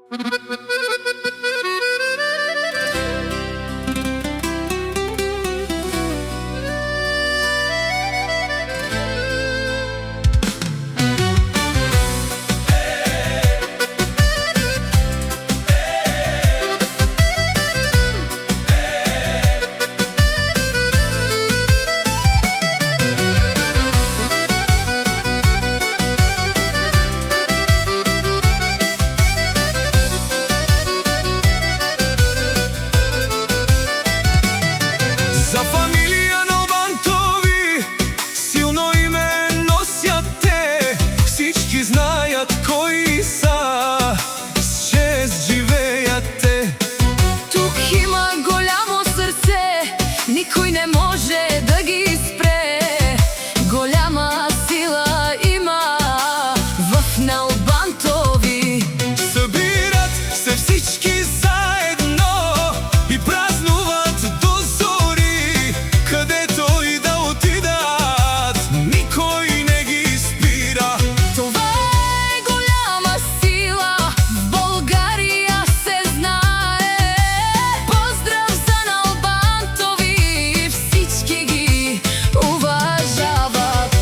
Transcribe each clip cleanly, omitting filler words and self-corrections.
За фамилија Налбантови силно име носят те. Всички знаят кои са, с чест живеят те. Тук има голямо срце, никој не може да ги спре. Голяма сила има в Налбантови. Събират се всички заедно и празнуват до зори. Където и да отидат, никой не ги спира. Това е голяма сила, в България се знае. Поздрав за Налбантови, всички ги уважават.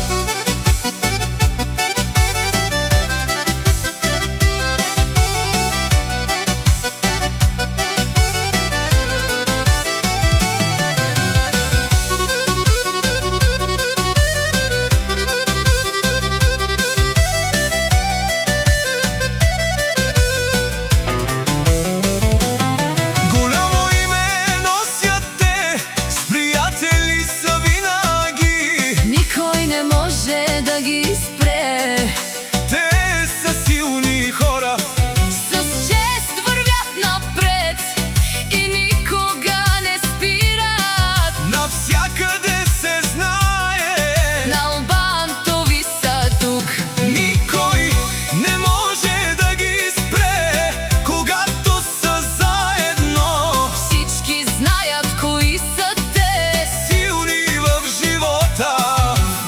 Голямо име носят те, с приятели са винаги. Никой не може да ги спре. Те са силни хора, С чест вървят напред и никога не спират. навсякъде се знае. Налбантови са тук. Никой не може да ги спре, когато са заедно. Всички знаят кои са те. Силни в живота.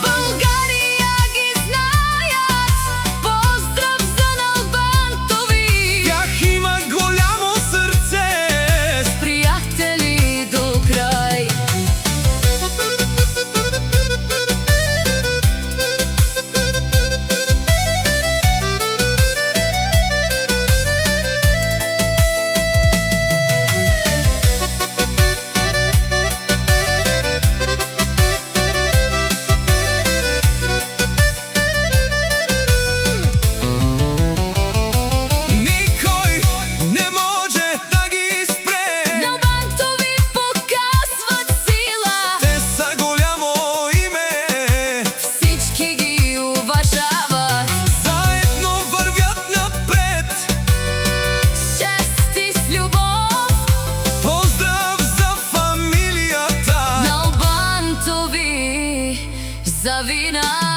България ги знаят. Поздрав за Налбантови. Тях има голямо сърце. Приятели до край. Никой не може да ги спре. Налбантови показват сила. Те са голямо име. Всички ги уважават. Заедно вървят напред. С чест и с любов. Поздрав за фамилията Налбантови за винаги.